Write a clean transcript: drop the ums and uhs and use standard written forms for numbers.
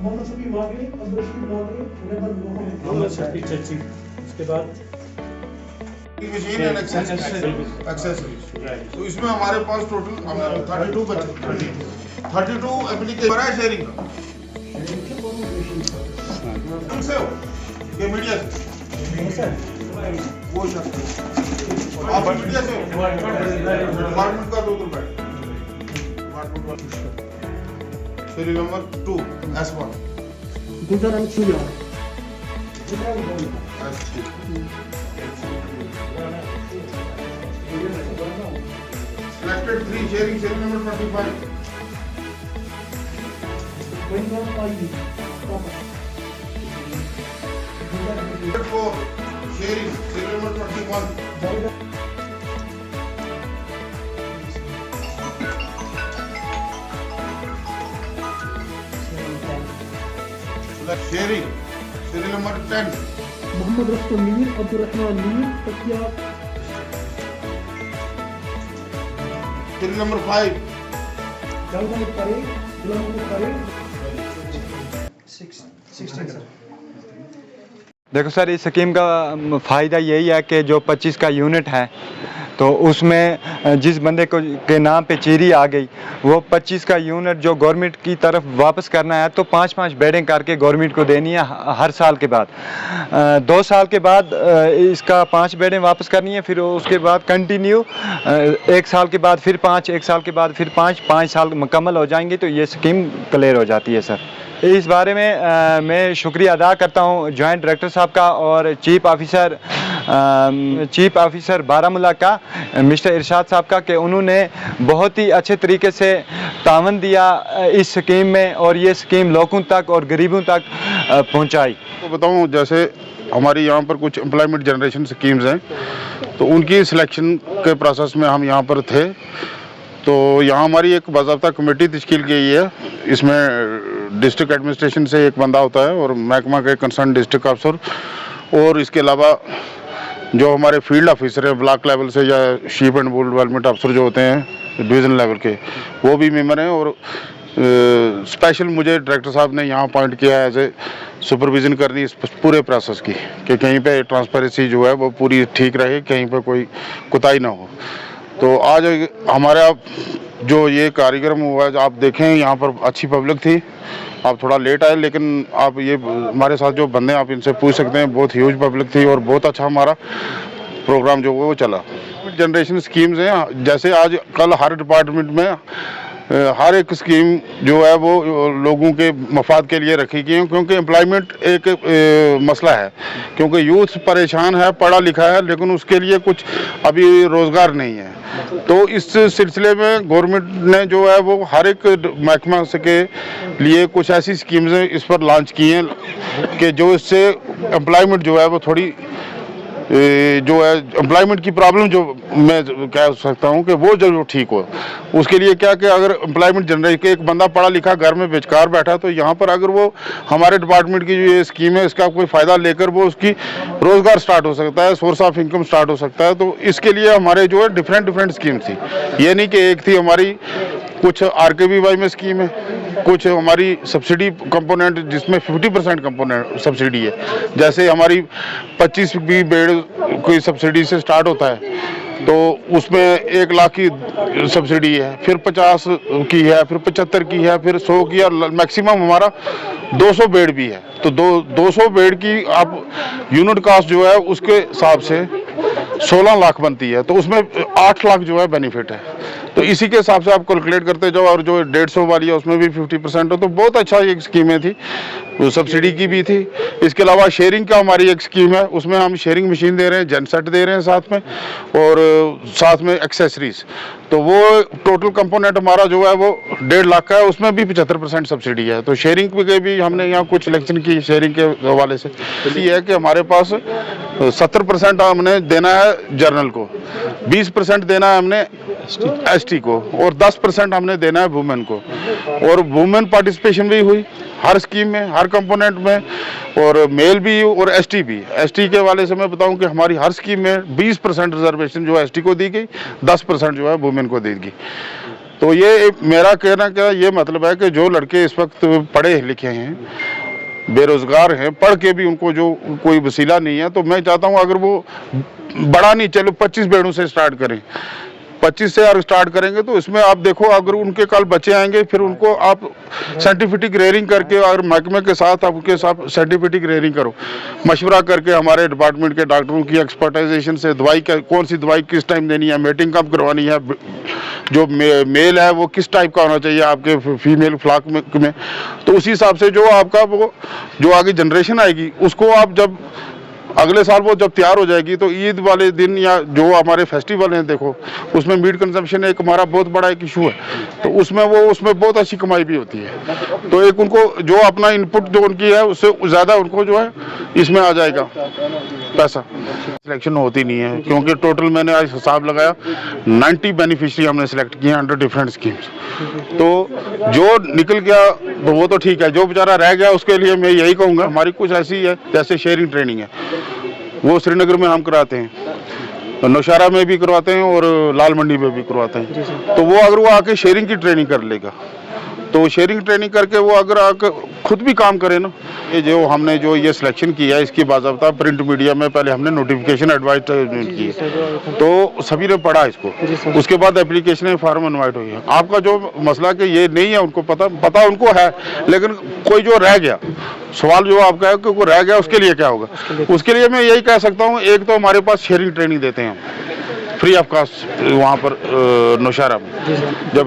मोहम्मद शफी मागरे, अब्दुल रशीद मागरे, मोहम्मद शफी चची। उसके बाद मशीन एंड एक्सेसरीज। तो इसमें हमारे पास टोटल 32 बचे, 32 एप्लीकेशन है शेयरिंग का। से हो ये मीडिया से वो शख्स आप मीडिया से हो डिपार्टमेंट का 2 रुपए सीरियल नंबर 2 S1 दूसरा नाम छुया selected 3 sharing serial number 25 4 sharing serial number 21 sharing serial number 10 Mohammad Rustom Mir, Abdul Rahman Mir, तकिया serial number 5 जावेद परेग, गुलाम परेग 16 सर। देखो सर, इस स्कीम का फ़ायदा यही है कि जो 25 का यूनिट है तो उसमें जिस बंदे को के नाम पे चीरी आ गई वो 25 का यूनिट जो गवर्नमेंट की तरफ वापस करना है तो 5-5 बेडें करके गवर्नमेंट को देनी है हर साल के बाद। 2 साल के बाद इसका 5 बेडें वापस करनी है, फिर उसके बाद कंटिन्यू 1 साल के बाद फिर 5, 1 साल के बाद फिर 5 साल मुकम्मल हो जाएंगे तो ये स्कीम क्लियर हो जाती है सर। इस बारे में मैं शुक्रिया अदा करता हूँ जॉइंट डायरेक्टर साहब का और चीफ ऑफिसर बारामूला का मिस्टर इरशाद साहब का कि उन्होंने बहुत ही अच्छे तरीके से तावन दिया इस स्कीम में और ये स्कीम लोगों तक और गरीबों तक पहुँचाई। तो बताऊँ, जैसे हमारी यहाँ पर कुछ एम्प्लॉयमेंट जनरेशन स्कीम्स हैं तो उनकी सिलेक्शन के प्रोसेस में हम यहाँ पर थे। तो यहाँ हमारी एक बाज़ाब्ता कमेटी तश्कील की गई है। इसमें डिस्ट्रिक्ट एडमिनिस्ट्रेशन से एक बंदा होता है और महकमा के कंसर्न डिस्ट्रिक्ट अफसर और इसके अलावा जो हमारे फील्ड ऑफिसर है ब्लॉक लेवल से या शीप एंड वूल डेवलपमेंट अफसर जो होते हैं डिवीज़न लेवल के वो भी मेंबर हैं। और स्पेशल मुझे डायरेक्टर साहब ने यहाँ अपॉइंट किया है एज ए सुपरविज़न करनी इस पूरे प्रोसेस की कि कहीं पे ट्रांसपेरेंसी जो है वो पूरी ठीक रहे, कहीं पे कोई कोताही ना हो। तो आज हमारा जो ये कार्यक्रम हुआ है, आप देखें यहाँ पर अच्छी पब्लिक थी। आप थोड़ा लेट आए लेकिन आप ये हमारे साथ जो बंदे आप इनसे पूछ सकते हैं, बहुत ह्यूज पब्लिक थी और बहुत अच्छा हमारा प्रोग्राम जो वो चला। जनरेशन स्कीम्स हैं, जैसे आज कल हर डिपार्टमेंट में हर एक स्कीम जो है वो लोगों के मफाद के लिए रखी गई है क्योंकि एम्प्लॉयमेंट एक मसला है, क्योंकि यूथ परेशान है, पढ़ा लिखा है लेकिन उसके लिए कुछ अभी रोज़गार नहीं है। तो इस सिलसिले में गवर्नमेंट ने जो है वो हर एक महकमा के लिए कुछ ऐसी स्कीम्स इस पर लॉन्च की हैं कि जो इससे एम्प्लॉयमेंट जो है वो थोड़ी जो है एम्प्लॉयमेंट की प्रॉब्लम जो मैं कह सकता हूँ कि वो जो ठीक हो। उसके लिए क्या कि अगर एम्प्लॉयमेंट जनरेट के एक बंदा पढ़ा लिखा घर में बेकार बैठा तो यहाँ पर अगर वो हमारे डिपार्टमेंट की जो ये स्कीम है इसका कोई फ़ायदा लेकर वो उसकी रोज़गार स्टार्ट हो सकता है, सोर्स ऑफ इनकम स्टार्ट हो सकता है। तो इसके लिए हमारे जो है डिफरेंट स्कीम थी, ये नहीं कि एक थी हमारी। कुछ RKVY में स्कीम है, कुछ हमारी सब्सिडी कंपोनेंट जिसमें 50% कंपोनेंट सब्सिडी है। जैसे हमारी 25 भी बेड कोई सब्सिडी से स्टार्ट होता है तो उसमें 1 लाख की सब्सिडी है, फिर 50 की है, फिर 75 की है, फिर 100 की, और मैक्सिमम हमारा 200 बेड भी है। तो 200 बेड की आप यूनिट कास्ट जो है उसके हिसाब से 16 लाख बनती है, तो उसमें 8 लाख जो है बेनिफिट है। तो इसी के हिसाब से आप कैलकुलेट करते जाओ और जो 150 वाली है उसमें भी 50% हो। तो बहुत अच्छा एक स्कीमें थी, वो सब्सिडी की भी थी। इसके अलावा शेयरिंग का हमारी एक स्कीम है, उसमें हम शेयरिंग मशीन दे रहे हैं, जनसेट दे रहे हैं साथ में और साथ में एक्सेसरीज। तो वो टोटल कंपोनेंट हमारा जो है वो 1.5 लाख का है, उसमें भी 75% सब्सिडी है। तो शेयरिंग के भी हमने यहाँ कुछ सिलेक्शन की शेयरिंग के हवाले से। ये है कि हमारे पास 70% हमने देना है जर्नल को, 20% देना है हमने ST को और 10% हमने देना है वुमेन को। और वुमेन पार्टिसिपेशन भी हुई हर स्कीम में, हर कंपोनेंट में, और मेल भी और ST भी। ST के वाले से मैं बताऊं कि हमारी हर स्कीम में 20% रिजर्वेशन जो ST को दी गई, 10% जो है वुमेन को दी गई। तो ये मेरा कहना क्या ये मतलब है कि जो लड़के इस वक्त पढ़े लिखे हैं, बेरोजगार हैं, पढ़ के भी उनको जो कोई वसीला नहीं है, तो मैं चाहता हूँ अगर वो बड़ा नहीं, चलो 25 बेड़ों से स्टार्ट करें, 25 से अगर स्टार्ट करेंगे तो इसमें आप देखो अगर उनके कल बच्चे आएंगे फिर उनको आप साइंटिफिक रेयरिंग करके और महकमे के साथ आप उनके साथ साइंटिफिक रेयरिंग करो, मशवरा करके हमारे डिपार्टमेंट के डॉक्टरों की एक्सपर्टाइजेशन से दवाई का कौन सी दवाई किस टाइम देनी है, मेटिंग कब करवानी है, जो मेल है वो किस टाइप का होना चाहिए आपके फीमेल फ्लॉक में, तो उसी हिसाब से जो आपका वो जो आगे जनरेशन आएगी उसको आप जब अगले साल वो जब तैयार हो जाएगी तो ईद वाले दिन या जो हमारे फेस्टिवल हैं देखो उसमें मीट कंजम्पशन एक हमारा बहुत बड़ा एक इशू है, तो उसमें बहुत अच्छी कमाई भी होती है, तो एक उनको जो अपना इनपुट जो उनकी है उससे ज़्यादा उनको जो है इसमें आ जाएगा पैसा। सिलेक्शन होती नहीं है क्योंकि टोटल मैंने आज हिसाब लगाया 90 बेनिफिशियरी हमने सिलेक्ट किए हैं अंडर डिफरेंट स्कीम्स, तो जो निकल गया तो वो तो ठीक है, जो बेचारा रह गया उसके लिए मैं यही कहूँगा हमारी कुछ ऐसी है जैसे शेयरिंग ट्रेनिंग है वो श्रीनगर में हम कराते हैं, नौशहरा में भी करवाते हैं और लाल मंडी में भी करवाते हैं, तो वो अगर वो आके शेयरिंग की ट्रेनिंग कर लेगा तो शेयरिंग ट्रेनिंग करके वो अगर आकर खुद भी काम करे ना, ये जो हमने जो ये सिलेक्शन किया है इसकी बाज़ाब्ता प्रिंट मीडिया में पहले हमने नोटिफिकेशन एडवर्टाइजमेंट की है तो सभी ने पढ़ा इसको, उसके बाद एप्लीकेशन फॉर्म इनवाइट हुई है। आपका जो मसला कि ये नहीं है उनको पता उनको है, लेकिन कोई जो रह गया सवाल जो आपका है कि वो रह गया उसके लिए क्या होगा, उसके लिए मैं यही कह सकता हूँ एक तो हमारे पास शेयरिंग ट्रेनिंग देते हैं फ्री ऑफ कास्ट वहाँ पर नौशहरा में, जब